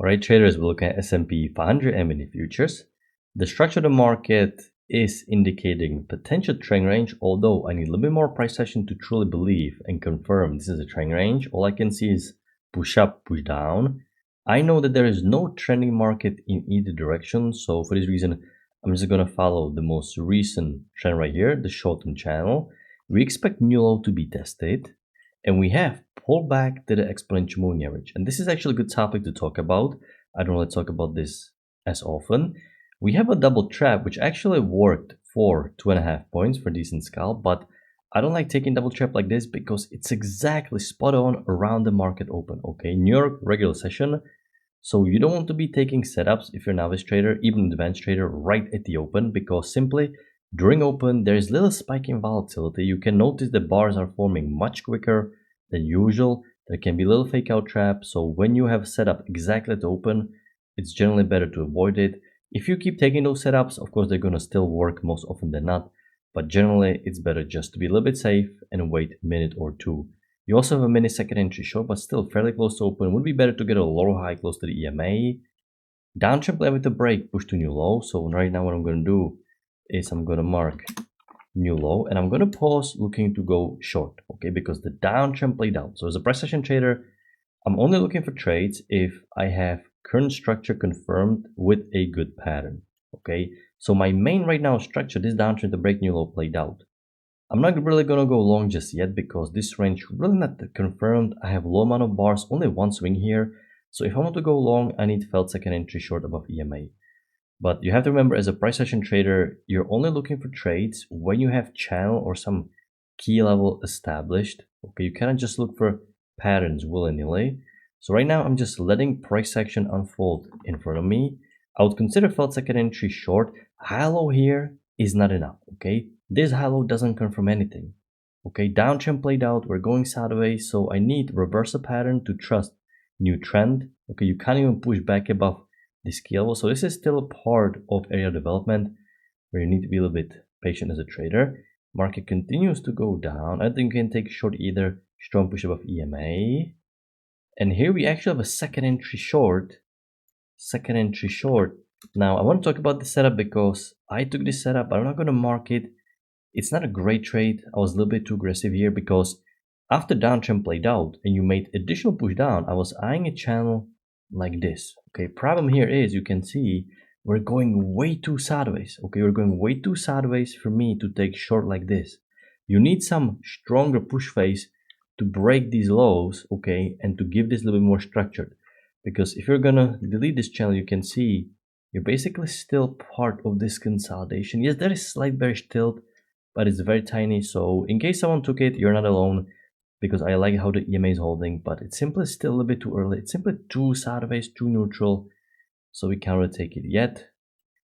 Alright, traders, we're looking at S&P 500 mini futures. The structure of the market is indicating potential trend range, although I need a little bit more price action to truly believe and confirm this is a trend range. All I can see is push up, push down. I know that there is no trending market in either direction, so for this reason, I'm just going to follow the most recent trend right here, the short-term channel. We expect new low to be tested, and we have pulled back to the exponential moving average. And this is actually a good topic to talk about. I don't really talk about this as often. We have a double trap, which actually worked for 2.5 points for decent scalp, but I don't like taking double trap like this because it's exactly spot on around the market open. Okay, New York regular session. So you don't want to be taking setups if you're a novice trader, even advanced trader, right at the open, because simply during open, there is little spike in volatility. You can notice the bars are forming much quicker than usual. There can be little fake out trap. So when you have setup exactly at the open, it's generally better to avoid it. If you keep taking those setups, of course, they're going to still work most often than not. But generally, it's better just to be a little bit safe and wait a minute or two. You also have a mini second entry short, but still fairly close to open. Would be better to get a lower high close to the EMA. Downtrend play with the break, push to new low. So right now what I'm going to do is I'm going to mark new low and I'm going to pause looking to go short, okay, because the downtrend played out. So as a price action trader, I'm only looking for trades if I have current structure confirmed with a good pattern, okay. So my main right now structure, this downtrend to break new low played out. I'm not really going to go long just yet because this range really not confirmed. I have low amount of bars, only one swing here. So if I want to go long, I need felt second entry short above EMA. But you have to remember, as a price action trader, you're only looking for trades when you have channel or some key level established. Okay, you cannot just look for patterns willy-nilly. So right now I'm just letting price action unfold in front of me. I would consider felt second entry short. High low here is not enough, okay? This high low doesn't confirm anything. Okay, downtrend played out, we're going sideways, so I need reversal pattern to trust new trend. Okay, you can't even push back above this key level. So this is still a part of area development where you need to be a little bit patient as a trader. Market continues to go down. I don't think you can take short either. Strong push above EMA. And here we actually have a second entry short. Second entry short. Now I want to talk about the setup because I took this setup, but I'm not going to mark it. It's not a great trade. I was a little bit too aggressive here because after downtrend played out and you made additional push down, I was eyeing a channel like this. Okay, problem here is you can see we're going way too sideways. Okay, we're going way too sideways for me to take short like this. You need some stronger push phase to break these lows, okay, and to give this a little bit more structured. Because if you're gonna delete this channel, you can see you're basically still part of this consolidation. Yes, there is slight bearish tilt, but it's very tiny. So in case someone took it, you're not alone because I like how the EMA is holding, but it's simply still a little bit too early. It's simply too sideways, too neutral. So we can't really take it yet.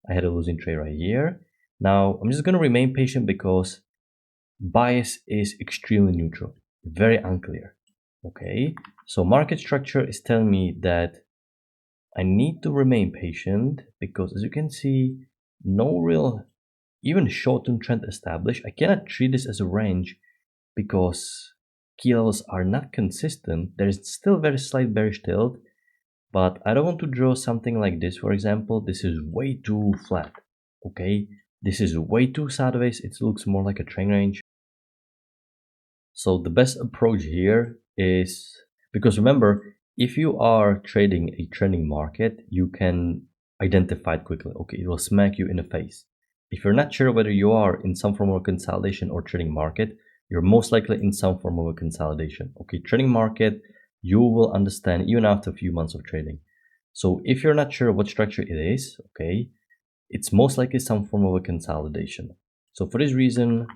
I had a losing trade right here. Now I'm just going to remain patient because bias is extremely neutral, very unclear. Okay, so market structure is telling me that I need to remain patient because as you can see, no real even short-term trend established. I cannot treat this as a range because key levels are not consistent. There is still very slight bearish tilt, but I don't want to draw something like this. For example, this is way too flat. Okay, this is way too sideways. It looks more like a trend range. So the best approach here is, because remember, if you are trading a trending market, you can identify it quickly. Okay, it will smack you in the face. If you're not sure whether you are in some form of consolidation or trading market, you're most likely in some form of a consolidation. Okay, trading market, you will understand even after a few months of trading. So if you're not sure what structure it is, okay, it's most likely some form of a consolidation. So for this reason,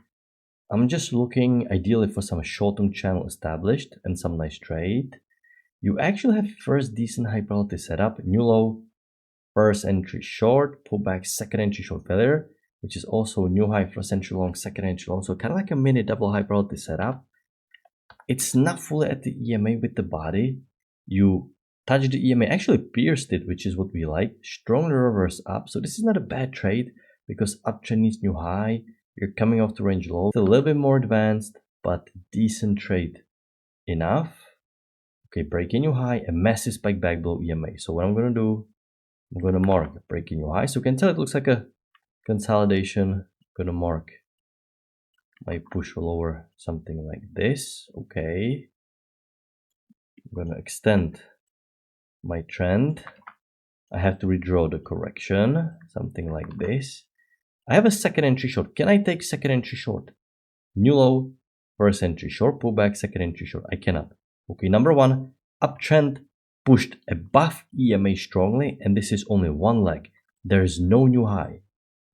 I'm just looking ideally for some short-term channel established and some nice trade. You actually have first decent high probability setup, new low, first entry short, pullback, second entry short failure, which is also new high, first entry long, second entry long. So kind of like a mini double high probability setup. It's not fully at the EMA with the body. You touch the EMA, actually pierced it, which is what we like. Strong reverse up. So this is not a bad trade because uptrend needs new high. You're coming off the range low. It's a little bit more advanced, but decent trade enough. Okay, breaking new high, a massive spike back below EMA. So what I'm gonna do, I'm gonna mark breaking new high. So you can tell it looks like a consolidation. I'm gonna mark my push lower, something like this. Okay. I'm gonna extend my trend. I have to redraw the correction, something like this. I have a second entry short. Can I take second entry short? New low, first entry short, pullback, second entry short. I cannot. Okay, number one, uptrend pushed above EMA strongly, and this is only one leg. There is no new high.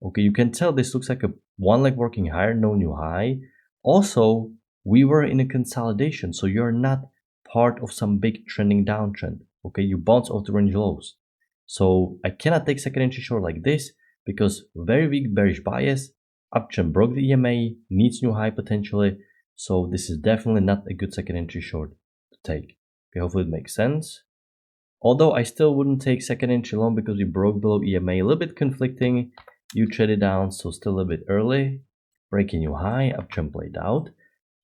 Okay, you can tell this looks like a one leg working higher, no new high. Also, we were in a consolidation, so you're not part of some big trending downtrend. Okay, you bounce off the range lows. So I cannot take second entry short like this because very weak bearish bias. Uptrend broke the EMA, needs new high potentially. So this is definitely not a good second entry short to take. Okay, hopefully it makes sense. Although I still wouldn't take second entry long because we broke below EMA, a little bit conflicting. You traded down, so still a little bit early. Breaking new high, uptrend played out.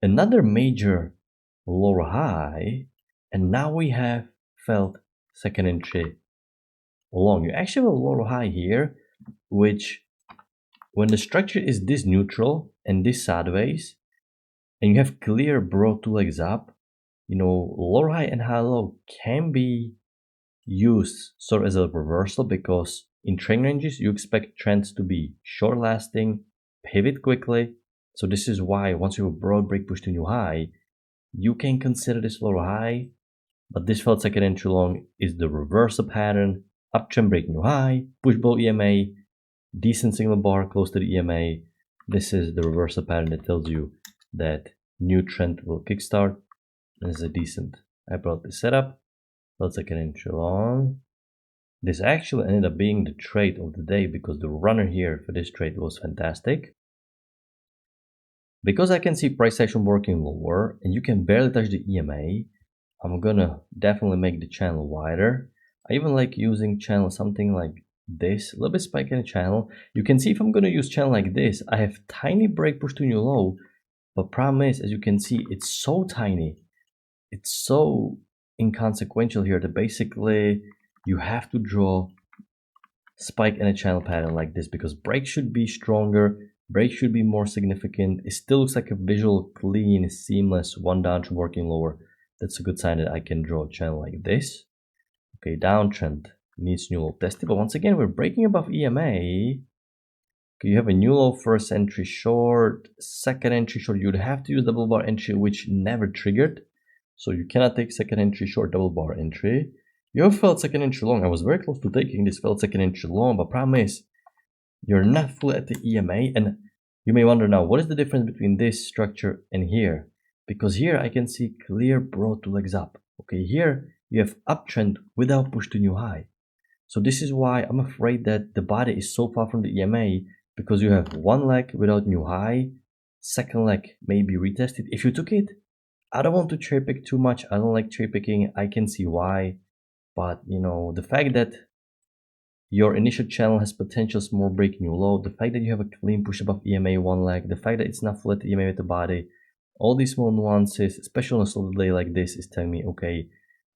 Another major lower high, and now we have felt second entry long. You actually have a lower high here, which when the structure is this neutral and this sideways, and you have clear broad two legs up, lower high and high low can be used sort of as a reversal because in trend ranges you expect trends to be short lasting, pivot quickly. So this is why once you have a broad break push to new high, you can consider this lower high, but this felt second entry long is the reversal pattern. Uptrend break new high, push below EMA, decent signal bar close to the EMA. This is the reversal pattern that tells you that new trend will kickstart. This is a decent. I brought this setup. Felt second entry long. This actually ended up being the trade of the day because the runner here for this trade was fantastic. Because I can see price action working lower and you can barely touch the EMA, I'm gonna definitely make the channel wider. I even like using channel something like this, a little bit spike in the channel. You can see if I'm gonna use channel like this, I have tiny break push to new low, but problem is, as you can see, it's so tiny. It's so inconsequential here that basically you have to draw spike in a channel pattern like this because break should be stronger, break should be more significant. It still looks like a visual, clean, seamless one downtrend working lower. That's a good sign that I can draw a channel like this. Okay, downtrend needs new low tested, but once again, we're breaking above EMA. Okay, you have a new low first entry short, second entry short. You'd have to use double bar entry, which never triggered. So you cannot take second entry short, double bar entry. You have felt second entry long. I was very close to taking this felt second entry long, but problem is, you're not fully at the EMA. And you may wonder now, what is the difference between this structure and here? Because here I can see clear broad two legs up. Okay, here you have uptrend without push to new high. So this is why I'm afraid that the body is so far from the EMA because you have one leg without new high, second leg maybe retested. If you took it, I don't want to cherry pick too much. I don't like cherry picking. I can see why. But, the fact that your initial channel has potential small break new low, the fact that you have a clean push above EMA one leg, the fact that it's not full at the EMA with the body, all these small nuances, especially on a slow day like this, is telling me, okay,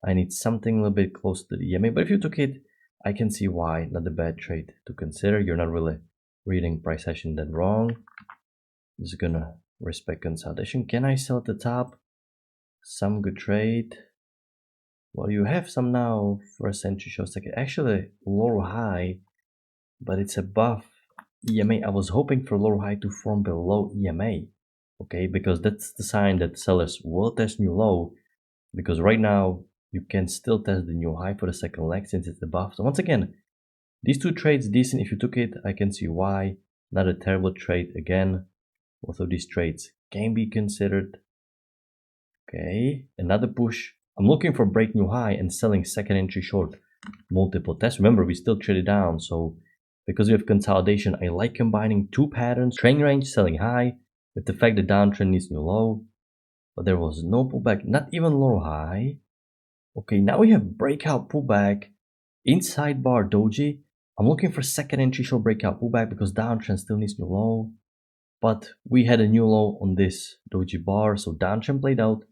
I need something a little bit close to the EMA. But if you took it, I can see why. Not a bad trade to consider. You're not really reading price action that wrong. Just gonna respect consolidation. Can I sell at the top? Some good trade. Well, you have some now. First entry shows like actually lower high, but it's above EMA. I was hoping for lower high to form below EMA. Okay, because that's the sign that sellers will test new low. Because right now you can still test the new high for the second leg since it's above. So once again, these two trades decent. If you took it, I can see why. Not a terrible trade again. Both of these trades can be considered. Okay, another push. I'm looking for break new high and selling second entry short. Multiple tests. Remember, we still traded down. So because we have consolidation, I like combining two patterns. Trend range selling high with the fact that downtrend needs new low. But there was no pullback, not even low high. Okay, now we have breakout pullback inside bar doji. I'm looking for second entry short breakout pullback because downtrend still needs new low. But we had a new low on this doji bar, so downtrend played out.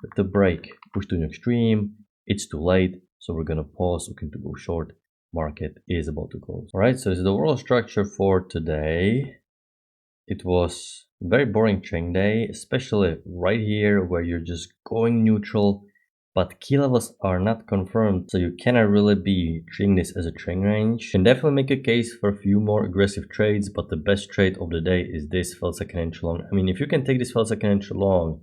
If the break pushed to an extreme, it's too late, so we're gonna pause, looking to go short. Market is about to close. All right, so this is the overall structure for today. It was a very boring trading day, especially right here where you're just going neutral, but key levels are not confirmed, so you cannot really be treating this as a trend range. You can definitely make a case for a few more aggressive trades, but the best trade of the day is this failed second entry long. I mean, if you can take this failed second entry long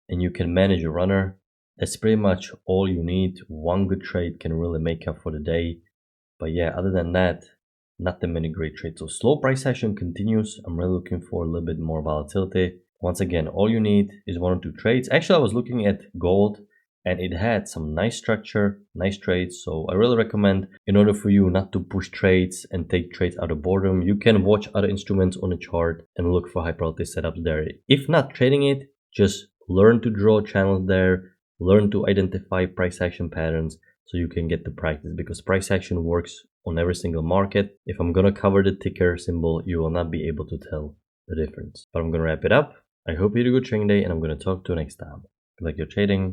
and you can manage a runner, that's pretty much all you need. One good trade can really make up for the day. But yeah, other than that, not that many great trades. So slow price action continues. I'm really looking for a little bit more volatility. Once again, all you need is one or two trades. Actually, I was looking at gold and it had some nice structure, nice trades. So I really recommend, in order for you not to push trades and take trades out of boredom, you can watch other instruments on the chart and look for high probability setups there. If not trading it, just learn to draw channels there, learn to identify price action patterns so you can get the practice, because price action works on every single market. If I'm gonna cover the ticker symbol, you will not be able to tell the difference. But I'm gonna wrap it up. I hope you had a good trading day and I'm gonna talk to you next time. Good luck your trading.